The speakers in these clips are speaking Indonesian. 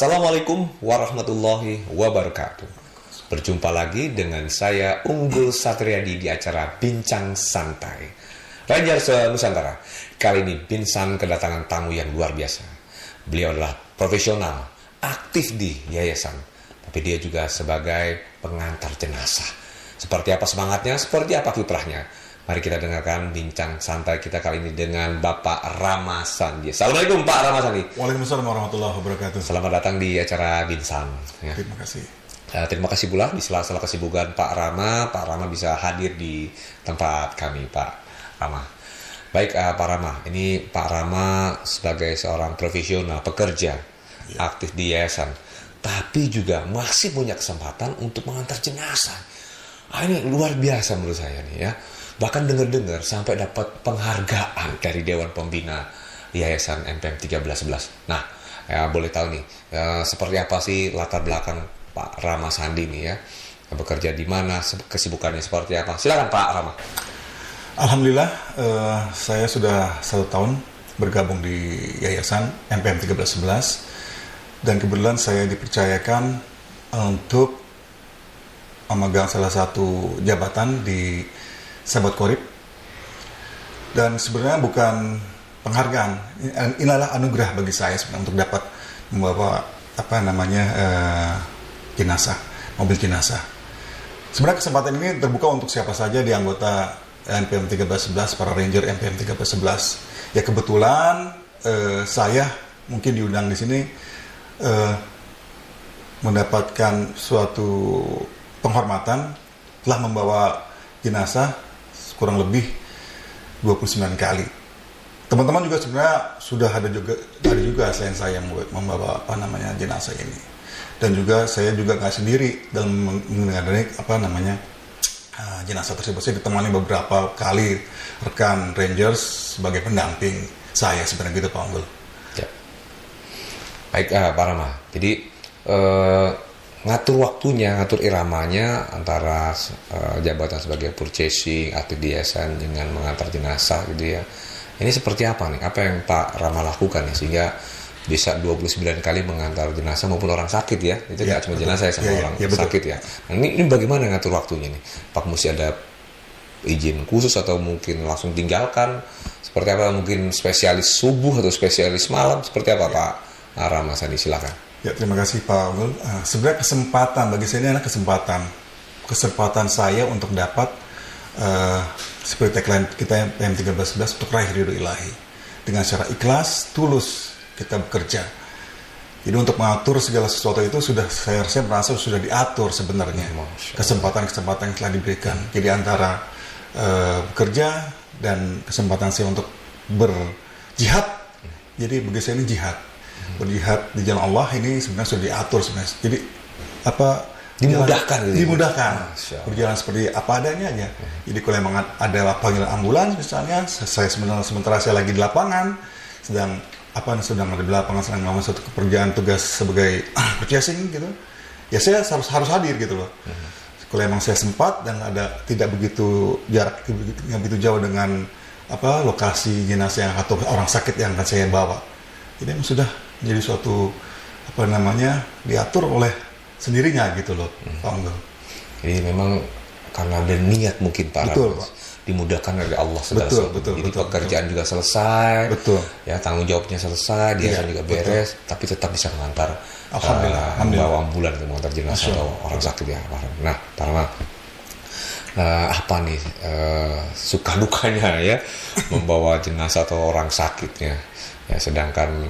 Assalamualaikum warahmatullahi wabarakatuh. Berjumpa lagi dengan saya Unggul Satriadi di acara Bincang Santai Rangers Nusantara. Kali ini Binsan kedatangan tamu yang luar biasa. Beliau adalah profesional, aktif di yayasan, tapi dia juga sebagai pengantar jenazah. Seperti apa semangatnya, seperti apa kiprahnya? Mari kita dengarkan bincang santai kita kali ini dengan Bapak Rama Sandi. Assalamualaikum Pak Rama Sandi. Waalaikumsalam warahmatullahi wabarakatuh. Selamat datang di acara Binsan. Ya. Terima kasih. Terima kasih pula di sela-sela kesibukan Pak Rama bisa hadir di tempat kami Pak Rama. Baik Pak Rama, ini Pak Rama sebagai seorang profesional, pekerja, aktif di yayasan, tapi juga masih punya kesempatan untuk mengantar jenazah. Ini luar biasa menurut saya nih ya. Bahkan dengar-dengar sampai dapat penghargaan dari Dewan Pembina Yayasan MPM 1311. Nah, ya boleh tahu nih, seperti apa sih latar belakang Pak Rama Sandi nih ya? Bekerja di mana, kesibukannya seperti apa? Silakan Pak Rama. Alhamdulillah, saya sudah 1 tahun bergabung di Yayasan MPM 1311 dan kebetulan saya dipercayakan untuk memegang salah satu jabatan di Sahabat Qorib, dan sebenarnya bukan penghargaan, inilah anugerah bagi saya sebenarnya untuk dapat membawa jenazah, mobil jenazah. Sebenarnya kesempatan ini terbuka untuk siapa saja di anggota MPM 1311, para Ranger MPM 1311. Ya kebetulan saya mungkin diundang di sini mendapatkan suatu penghormatan telah membawa jenazah kurang lebih 29 kali. Teman-teman juga sebenarnya sudah ada juga selain saya yang membawa jenazah ini. Dan juga saya juga nggak sendiri dalam mengenai jenazah tersebut. Saya ditemani beberapa kali rekan Rangers sebagai pendamping saya sebenarnya gitu Pak Unggul. Ya. Baik Pak Rama. Jadi ngatur waktunya, ngatur iramanya antara jabatan sebagai purchasing, aktif di yayasan dengan mengantar jenazah gitu ya. Ini seperti apa nih? Apa yang Pak Rama lakukan ya sehingga bisa 29 kali mengantar jenazah maupun orang sakit ya? Itu tidak cuma jenazah ya, sama orang sakit ya. Nah, ini bagaimana ngatur waktunya nih? Pak mesti ada izin khusus atau mungkin langsung tinggalkan? Seperti apa? Mungkin spesialis subuh atau spesialis malam? Seperti apa Pak Rama Sandi? Silakan. Ya, terima kasih Pak Unggul. Sebenarnya kesempatan bagi saya ini adalah kesempatan saya untuk dapat seperti tagline kita PM1311 untuk raih ridho ilahi dengan secara ikhlas, tulus kita bekerja. Jadi untuk mengatur segala sesuatu itu saya merasa sudah diatur sebenarnya. Kesempatan-kesempatan yang telah diberikan. Jadi antara bekerja dan kesempatan saya untuk berjihad. Jadi bagi saya ini jihad. Berjihad di jalan Allah ini sebenarnya sudah diatur sebenarnya. Jadi dimudahkan berjalan seperti apa adanya aja. Jadi kalau memang ada panggilan ambulans misalnya, saya sementara saya lagi di lapangan sedang ada di lapangan sedang melakukan suatu pekerjaan tugas sebagai purchasing gitu, ya saya harus hadir gitu loh. Kalau memang saya sempat dan tidak begitu jarak yang begitu jauh dengan lokasi jenazah yang atau orang sakit yang akan saya bawa, ini sudah jadi suatu diatur oleh sendirinya gitu loh Pak Unggul. Jadi memang karena ada niat mungkin Pak Rama, dimudahkan oleh Allah segala sesuatu. Jadi pekerjaan juga selesai, ya tanggung jawabnya selesai, dia juga beres, tapi tetap bisa mengantar membawa ambulan untuk mengantar jenazah atau orang sakit ya Pak Rama. Nah Pak Rama, apa nih suka dukanya ya membawa jenazah atau orang sakitnya ya, sedangkan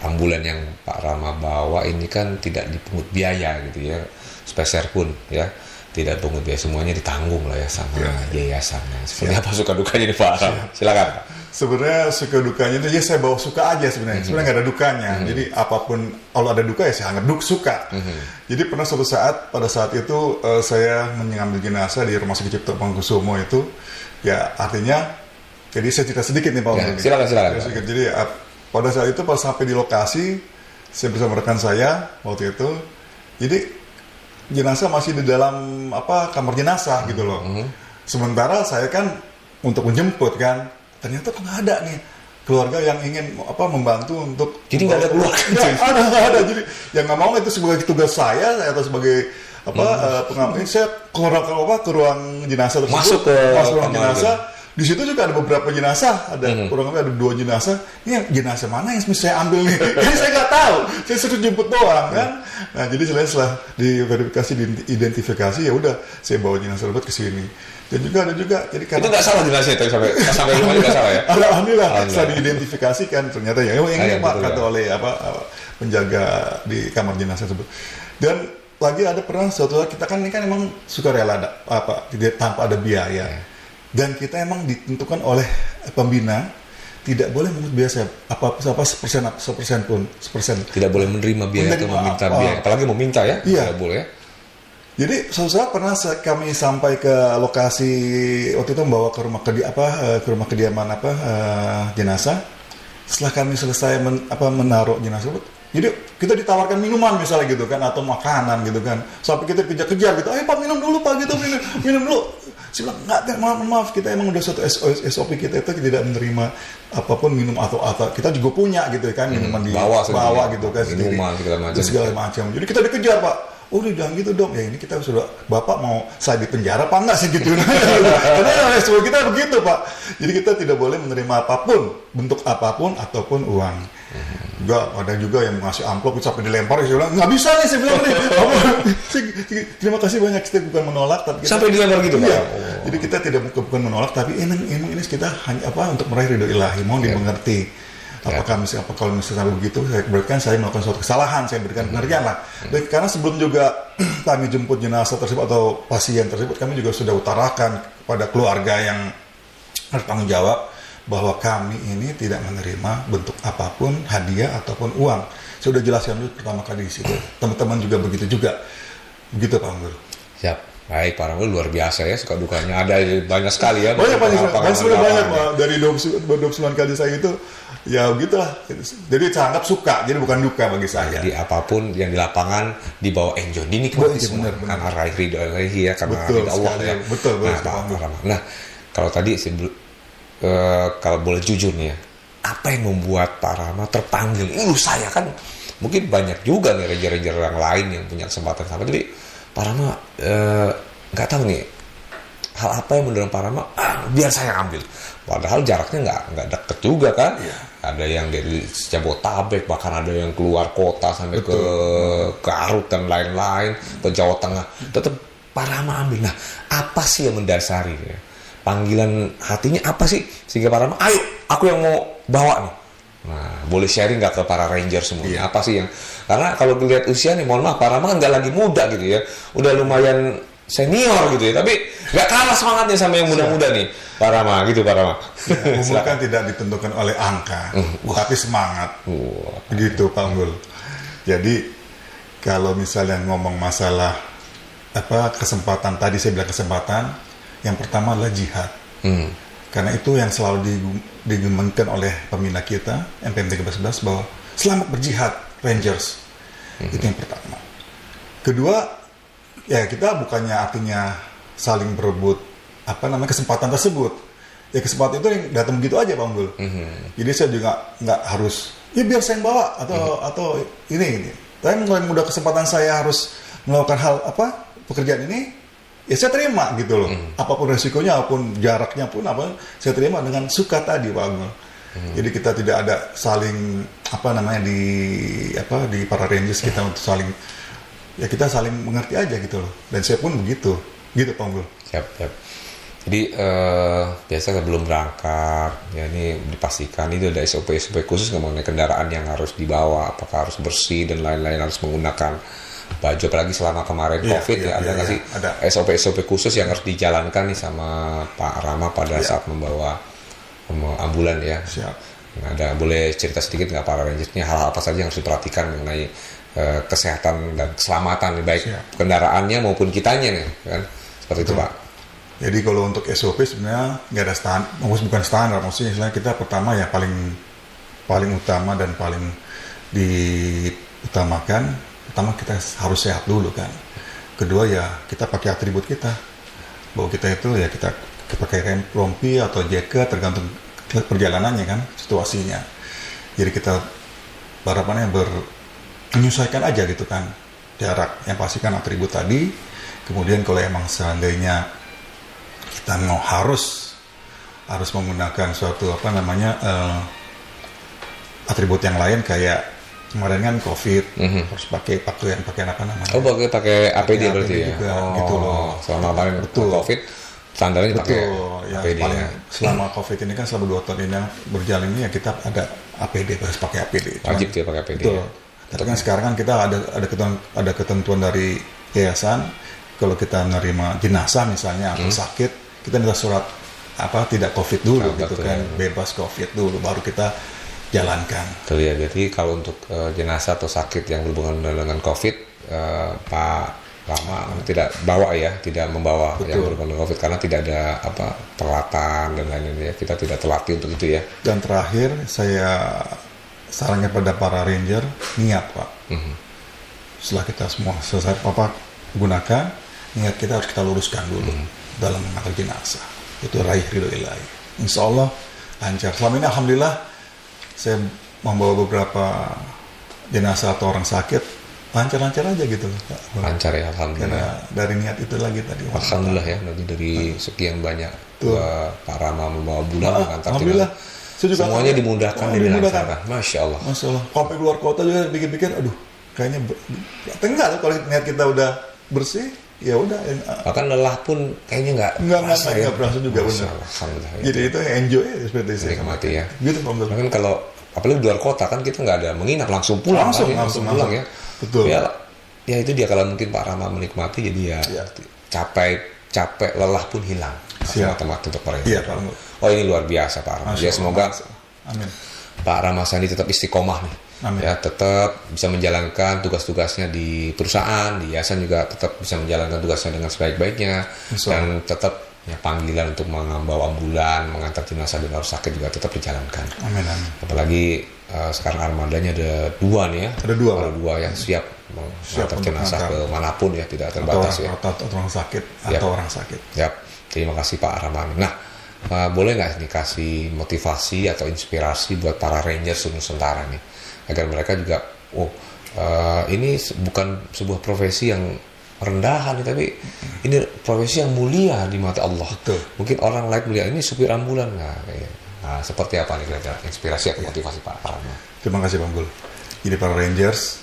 ambulan yang Pak Rama bawa ini kan tidak dipungut biaya gitu ya, speser pun ya tidak dipungut biaya, semuanya ditanggung lah ya sama yayasan. Seperti apa suka dukanya nih Pak Rama? Silakan Pak. Sebenarnya suka dukanya itu ya saya bawa suka aja sebenarnya. Sebenarnya nggak ada dukanya. Jadi apapun kalau ada duka ya saya anggap suka. Jadi pernah suatu saat pada saat itu saya mengambil jenazah di Rumah Sakit Cipto Mangunkusumo itu, ya artinya jadi saya cerita sedikit nih Pak. Silakan. Jadi pada saat itu pas sampai di lokasi saya bersama rekan saya waktu itu, jadi jenazah masih di dalam kamar jenazah gitu loh. Sementara saya kan untuk menjemput kan, ternyata kok nggak ada nih. keluarga yang ingin membantu untuk jadi nggak ada keluarga. Nggak ada. Jadi yang nggak mau itu sebagai tugas saya atau sebagai pengamen, saya ke ruang jenazah tersebut, masuk ke ruang jenazah. Di situ juga ada beberapa jenazah, kurang lebih ada 2 jenazah. Ini jenazah mana yang saya ambil nih? Jadi saya nggak tahu, saya suruh jemput doang kan. Nah jadi setelah diverifikasi, diidentifikasi, ya udah saya bawa jenazah tersebut ke sini. Dan juga ada jadi itu nggak salah jenazah itu sampai rumah nggak salah ya? Alhamdulillah setelah diidentifikasikan ternyata yang ini Pak kata oleh penjaga di kamar jenazah tersebut. Dan lagi ada pernah suatu saat kita kan ini kan emang suka rela tidak tanpa ada biaya. Dan kita emang ditentukan oleh pembina tidak boleh menurut biasa sepersen pun. Tidak boleh menerima biaya atau meminta biaya, apalagi meminta ya. Iya. Tidak boleh. Jadi suatu saat pernah kami sampai ke lokasi waktu itu membawa ke rumah kediaman jenazah. Setelah kami selesai menaruh jenazah, jadi kita ditawarkan minuman misalnya gitu kan atau makanan gitu kan. Sampai kita kejar-kejar gitu. Ayo Pak minum dulu Pak gitu minum dulu. Saya bilang enggak, maaf kita emang udah suatu SOP kita itu tidak menerima apapun minum atau kita juga punya gitu kan minuman di bawah gitu kan minuman segala macam. Jadi kita dikejar Pak. Oh jangan gitu dong, ya ini kita sudah, Bapak mau saya di penjara apa enggak sih gitu. Karena SOP kita begitu Pak. Jadi kita tidak boleh menerima apapun, bentuk apapun ataupun uang. Juga ada juga yang ngasih amplop sampai dilempar, saya bilang nggak bisa nih, saya bilang nih. Terima kasih banyak, kita bukan menolak tapi kita, sampai dilempar gitu iya. Jadi kita tidak bukan menolak tapi ini kita hanya untuk meraih ridho ilahi, mohon dimengerti. Apakah kalau misalnya sampai begitu, saya berikan saya melakukan suatu kesalahan, saya berikan pengertian lah. Dan karena sebelum juga kami jemput jenazah tersebut atau pasien tersebut, kami juga sudah utarakan kepada keluarga yang bertanggung jawab bahwa kami ini tidak menerima bentuk apapun, hadiah ataupun uang. Saya sudah jelaskan dulu pertama kali di situ. Teman-teman juga begitu juga. Begitu Pak Anggul. Siap. Baik, Pak Anggul luar biasa ya, suka dukanya ada banyak sekali ya. Banyak Pak. Dari 29 kali saya itu ya begitulah. Jadi sangat suka, jadi bukan duka bagi saya. Jadi apapun yang di lapangan dibawa enjoy, dinikmati semua. Karena raih ridho ilahi ya, karena ridho Allah ya. Betul. Nah, kalau tadi kalau boleh jujur nih ya, apa yang membuat Pak Rama terpanggil? Saya kan mungkin banyak juga nih ranger-ranger yang lain yang punya kesempatan sama, tapi Pak Rama nggak tahu nih hal apa yang mendorong Pak Rama biar saya ambil. Padahal jaraknya nggak deket juga kan. Iya. Ada yang dari Jabodetabek, bahkan ada yang keluar kota sampai ke Garut dan lain-lain, ke Jawa Tengah. Tetap Pak Rama ambil. Nah, apa sih yang mendasari ya? Panggilan hatinya apa sih sehingga Pak Rama, ayo aku yang mau bawa nih. Nah, boleh sharing nggak ke para ranger semuanya? Apa sih yang, karena kalau dilihat usia nih, mohon maaf, Pak Rama kan nggak lagi muda gitu ya, udah lumayan senior gitu ya, tapi nggak kalah semangatnya sama yang muda-muda nih, Pak Rama gitu Pak Rama. Umur kan tidak ditentukan oleh angka, tapi semangat. Begitu Pak Anggul. Jadi kalau misalnya ngomong masalah kesempatan, tadi saya bilang kesempatan. Yang pertama adalah jihad. Karena itu yang selalu digemengkan oleh pembina kita, MPM 1311, bahwa selamat berjihad, Rangers. Itu yang pertama. Kedua, ya kita bukannya artinya saling berebut kesempatan tersebut. Ya kesempatan itu yang datang begitu aja Pak Anggul. Jadi saya juga nggak harus, ya biar saya yang bawa atau ini. Tapi kalau mudah kesempatan saya harus melakukan hal pekerjaan ini, ya saya terima gitu loh. Apapun resikonya, apapun jaraknya pun saya terima dengan suka tadi Pak Anggul. Jadi kita tidak ada saling di para rangers kita untuk saling, ya kita saling mengerti aja gitu loh. Dan saya pun begitu Pak Anggul. Siap. Jadi biasa sebelum berangkat ya ini dipastikan itu ada SOP khusus mengenai kendaraan yang harus dibawa, apakah harus bersih dan lain-lain, harus menggunakan baju, apalagi selama kemarin COVID ada nggak sih SOP khusus yang harus dijalankan nih sama Pak Rama pada saat membawa ambulan ya. Siap. Ada, boleh cerita sedikit nggak para rangersnya hal apa saja yang harus diperhatikan mengenai kesehatan dan keselamatan baik kendaraannya maupun kitanya nih kan, seperti itu Pak. Jadi kalau untuk SOP sebenarnya nggak ada bukan standar, maksudnya kita pertama ya paling utama dan paling diutamakan, pertama kita harus sehat dulu kan. Kedua ya kita pakai atribut kita, bahwa kita itu ya kita pakai rompi atau jaket tergantung perjalanannya kan, situasinya. Jadi kita harapannya menyesuaikan aja gitu kan jarak. Yang pasti kan atribut tadi. Kemudian kalau emang seandainya kita mau harus menggunakan suatu atribut yang lain kayak kemarin kan COVID, harus pakai pakaian apa namanya? Oh, pakai APD berarti ya. Juga, gitu loh. Selama kemarin COVID standarnya pakai APD. Ya. Selama COVID ini kan selama 2 tahun ini yang berjalan ini ya kita ada APD, harus pakai APD. Wajib ya pakai APD. Betul. Ya. Tapi kan sekarang kan kita ada ketentuan dari yayasan, kalau kita menerima jenazah misalnya atau sakit, kita minta surat tidak COVID dulu gitu kan, bebas COVID dulu, baru kita jalankan. Betul ya, jadi kalau untuk jenazah atau sakit yang berhubungan dengan COVID, Pak Rama tidak membawa yang berhubungan dengan COVID karena tidak ada peralatan dan lain-lain ya. Kita tidak terlatih untuk itu ya. Dan terakhir saya sarannya pada para ranger, niat Pak. Setelah kita semua selesai gunakan, niat kita harus kita luruskan dulu dalam mengantar jenazah. Itu raih ridho ilahi. Insya Allah lancar. Selama ini alhamdulillah saya membawa beberapa jenazah atau orang sakit lancar-lancar aja gitu Pak. Lancar ya alhamdulillah. Karena dari niat itu lagi tadi. Alhamdulillah ya, dari sekian banyak Pak Rama membawa bulan mengantar alhamdulillah. Semuanya dimudahkan dan dilancarkan. Masya Allah. Masya Allah. Sampai keluar kota juga pikir-pikir, aduh kayaknya enggak kalau niat kita udah bersih, ya udah. Bahkan lelah pun kayaknya nggak berasa juga benar. Jadi itu enjoy seperti itu. Nikmati ya. Gitu Pak. Bahkan kalau apalagi di luar kota kan kita nggak ada menginap, langsung pulang. Langsung pulang ya. Betul. Ya itu dia kalau mungkin Pak Rama menikmati jadi ya. capek lelah pun hilang. Mata-mata untuk mereka. Iya Pak. Oh ini luar biasa Pak Rama. Ya semoga Amin. Pak Rama Sandi tetap istiqomah nih. Amin. Ya tetap bisa menjalankan tugas-tugasnya di perusahaan, di yayasan juga tetap bisa menjalankan tugasnya dengan sebaik-baiknya dan tetap ya panggilan untuk membawa ambulan, mengantar jenazah dan orang sakit juga tetap dijalankan. Amin. Apalagi sekarang armadanya ada 2 nih ya. Ada 2 ya siap mengantar jenazah ke manapun ya, tidak terbatas ya. Atau orang sakit orang sakit. Ya, terima kasih Pak Rahman. Nah, boleh nggak nih kasih motivasi atau inspirasi buat para Rangers Nusantara nih agar mereka juga ini bukan sebuah profesi yang rendahan tapi ini profesi yang mulia di mata Allah. Betul. Mungkin orang lain melihat ini supir ambulan seperti apa nih kira-kira inspirasi atau motivasi Pak Rahman? Terima kasih Bang Gul. Jadi para Rangers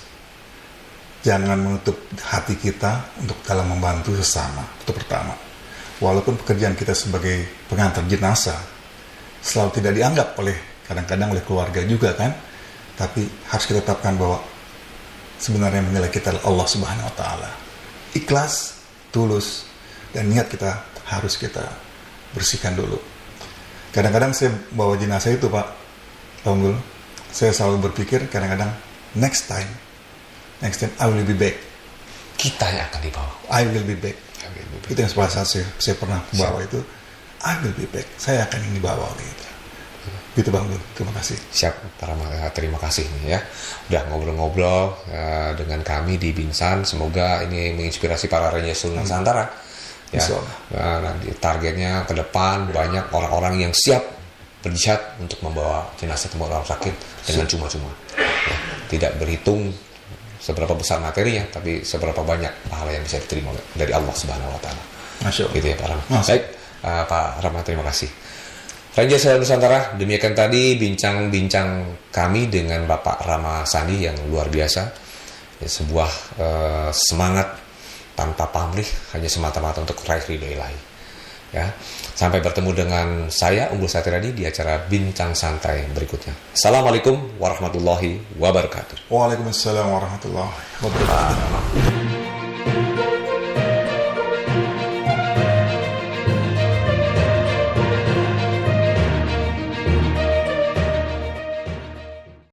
jangan menutup hati kita untuk dalam membantu sesama. Itu pertama. Walaupun pekerjaan kita sebagai pengantar jenazah selalu tidak dianggap kadang-kadang oleh keluarga juga kan, tapi harus kita tetapkan bahwa sebenarnya menilai kita adalah Allah Subhanahu Wa Taala. Ikhlas, tulus, dan niat kita harus kita bersihkan dulu. Kadang-kadang saya bawa jenazah itu Pak Tonggul, saya selalu berpikir kadang-kadang next time I will be back. Kita yang akan dibawa. I will be back. Itu yang pada saat saya pernah bawa itu, I will be back. Saya akan ini bawa gitu. Gitu Bang Gul, terima kasih. Siap, terima kasih nih ya. Udah ngobrol-ngobrol dengan kami di Binsan. Semoga ini menginspirasi para Rangers Nusantara. Ya, nanti targetnya ke depan banyak orang-orang yang siap berjihad untuk membawa jenazah orang sakit dengan cuma-cuma. Ya, tidak berhitung seberapa besar materinya, tapi seberapa banyak pahala yang bisa diterima dari Allah Subhanahu Wa Taala. Masya Allah. Gitu ya Pak Rama. Baik, Pak Rama, terima kasih. Rangers Nusantara, demikian tadi bincang-bincang kami dengan Bapak Rama Sandi yang luar biasa. Ya, sebuah semangat tanpa pamrih, hanya semata-mata untuk raih ridho ilahi. Ya, sampai bertemu dengan saya Unggul Satiradi di acara Bincang Santai berikutnya. Assalamualaikum warahmatullahi wabarakatuh. Waalaikumsalam warahmatullahi wabarakatuh.